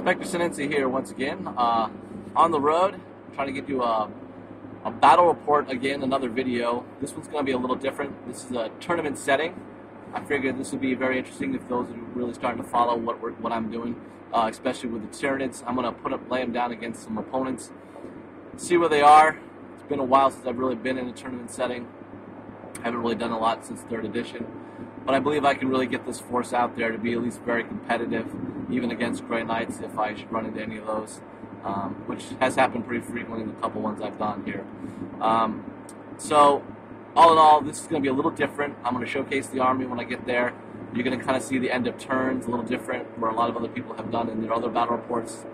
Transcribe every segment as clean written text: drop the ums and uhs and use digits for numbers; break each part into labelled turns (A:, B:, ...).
A: Spectre Senence here once again, on the road, trying to get you a battle report again, another video. This one's going to be a little different. This is a tournament setting. I figured this would be very interesting if those are really starting to follow what I'm doing, especially with the Tyranids. I'm going to lay them down against some opponents, see where they are. It's been a while since I've really been in a tournament setting. I haven't really done a lot since 3rd edition. But I believe I can really get this force out there to be at least very competitive, even against Grey Knights if I should run into any of those, which has happened pretty frequently in the couple ones I've done here. So, all in all, this is going to be a little different. I'm going to showcase the army when I get there. You're going to kind of see the end of turns, a little different, where a lot of other people have done in their other battle reports.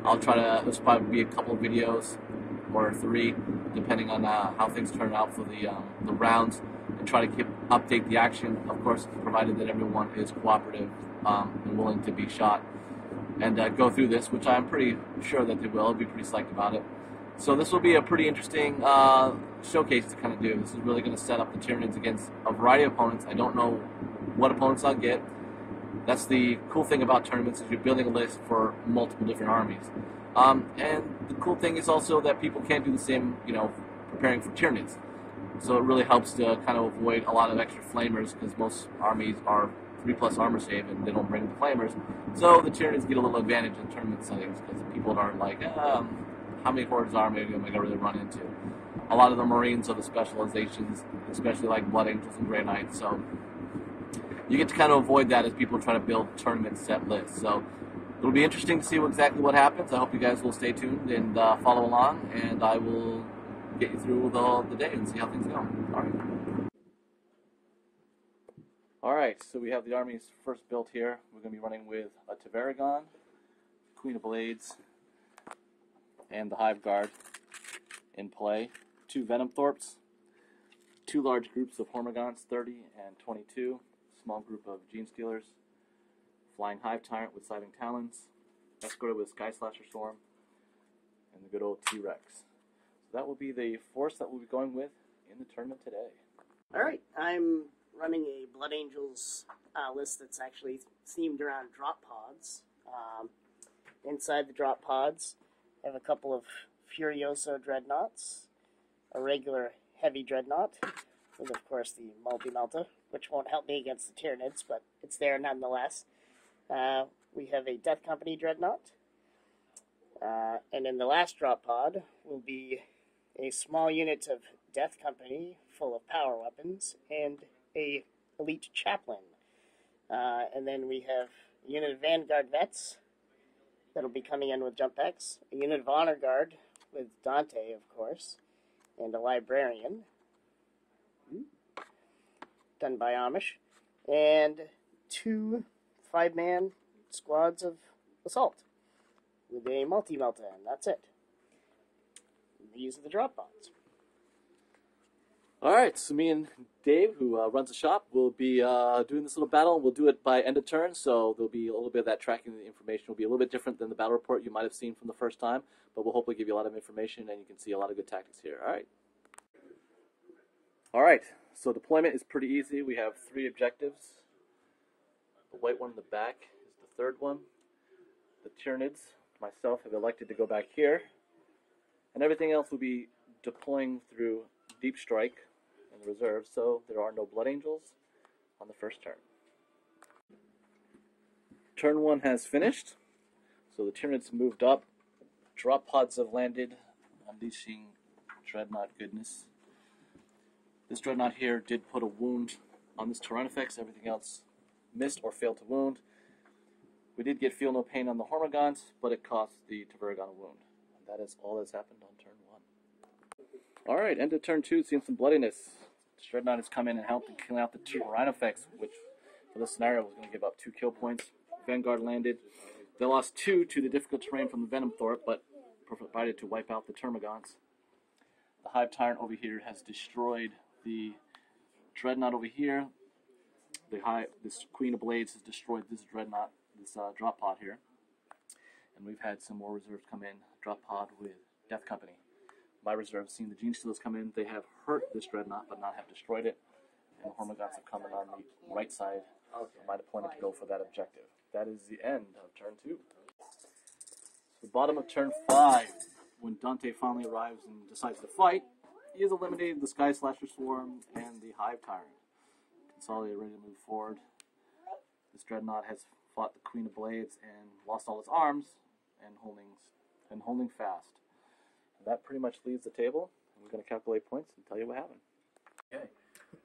A: I'll try to, this will probably be a couple of videos, or 3, depending on how things turn out for the rounds, and try to update the action, of course, provided that everyone is cooperative and willing to be shot, and go through this, which I'm pretty sure that they will. I'll be pretty psyched about it. So this will be a pretty interesting showcase to kind of do. This is really going to set up the Tyranids against a variety of opponents. I don't know what opponents I'll get. That's the cool thing about tournaments, is you're building a list for multiple different armies. And the cool thing is also that people can't do the same, preparing for Tyranids. So it really helps to kind of avoid a lot of extra flamers, because most armies are 3+ armor save and they don't bring the flamers. So the Tyranids get a little advantage in tournament settings, because people aren't like, how many hordes army am I going to really run into? A lot of the Marines are the specializations, especially like Blood Angels and Grey Knights. So you get to kind of avoid that as people try to build tournament set lists. So it'll be interesting to see exactly what happens. I hope you guys will stay tuned and follow along, and I will get you through the day and see how things go. Alright, so we have the army's first built here. We're going to be running with a Taveragon, Queen of Blades, and the Hive Guard in play. 2 Venomthorpes, 2 large groups of Hormagaunts, 30 and 22, small group of Gene Stealers, Flying Hive Tyrant with Scything Talons, escorted with Sky Slasher Storm, and the good old T-Rex. So that will be the force that we'll be going with in the tournament today.
B: Alright, I'm running a Blood Angels list that's actually themed around drop pods. Inside the drop pods, I have a couple of Furioso Dreadnoughts, a regular heavy Dreadnought, with of course the Multi-Melta, which won't help me against the Tyranids, but it's there nonetheless. We have a Death Company Dreadnought, and in the last drop pod will be a small unit of Death Company full of power weapons, and a Elite Chaplain. And then we have a unit of Vanguard Vets that'll be coming in with jump packs, a unit of Honor Guard with Dante, of course, and a Librarian, done by Amish, and 2 5-man squads of Assault with a Multi-Melta, and that's it. These are the drop pods.
A: Alright, so me and Dave, who runs the shop, will be doing this little battle. We'll do it by end of turn, so there'll be a little bit of that tracking. The information will be a little bit different than the battle report you might have seen from the first time, but we'll hopefully give you a lot of information, and you can see a lot of good tactics here. Alright, so deployment is pretty easy. We have 3 objectives. The white one in the back is the 3rd one. The Tyranids, myself, have elected to go back here, and everything else will be deploying through Deep Strike in the reserve, so there are no Blood Angels on the first turn. Turn 1 has finished, so the Tyranids moved up. Drop pods have landed, unleashing Dreadnought goodness. This Dreadnought here did put a wound on this Tyrannifex. Everything else missed or failed to wound. We did get Feel No Pain on the Hormagaunts, but it cost the Taveragon a wound. And that is all that's happened on turn 1. Alright, end of turn 2, seeing some bloodiness. Dreadnought has come in and helped in killing out the Tyrannifex, which for this scenario was going to give up 2 kill points. Vanguard landed. They lost 2 to the difficult terrain from the Venomthorpe, but provided to wipe out the Termagants. The Hive Tyrant over here has destroyed the Dreadnought over here. This Queen of Blades has destroyed this Dreadnought, this drop pod here. And we've had some more reserves come in, drop pod with Death Company. My reserve has seen the Gene Stealers come in. They have hurt this Dreadnought, but not have destroyed it. And the Hormagaunts have come in on the right side of my deployment to go for that objective. That is the end of turn 2. The bottom of turn 5, when Dante finally arrives and decides to fight, he has eliminated the Sky Slasher Swarm and the Hive Tyrant. Consolidated, ready to move forward. This Dreadnought has fought the Queen of Blades and lost all its arms and holding fast. That pretty much leaves the table. And we're going to calculate points and tell you what happened. Okay.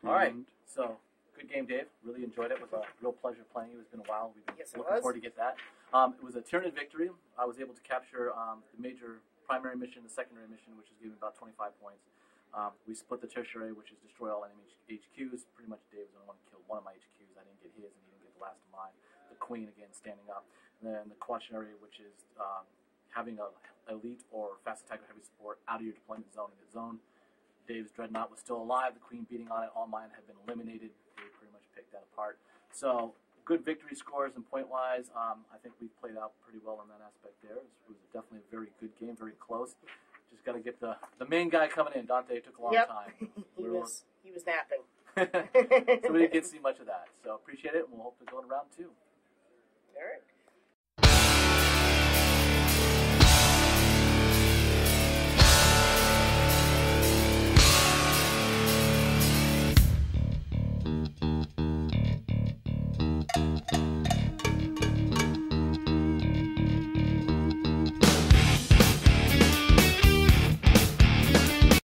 A: All right. So, good game, Dave. Really enjoyed it. It was a real pleasure playing you. It's been a while. We've been looking forward to get that. It was a Tyranid victory. I was able to capture the major primary mission, the secondary mission, which is giving about 25 points. We split the tertiary, which is destroy all enemy HQs. Pretty much Dave was the only one who killed one of my HQs. I didn't get his, and he didn't get the last of mine. The Queen, again, standing up. And then the quaternary, which is having a elite or fast attack or heavy support out of your deployment zone in the zone. Dave's Dreadnought was still alive. The Queen beating on it. All mine had been eliminated. Dave pretty much picked that apart. So, good victory scores and point-wise. I think we played out pretty well in that aspect there. It was definitely a very good game, very close. Just got to get the main guy coming in. Dante took a long time.
B: he was napping.
A: So we didn't get to see much of that. So appreciate it, and we'll hope to go in round 2.
B: All right.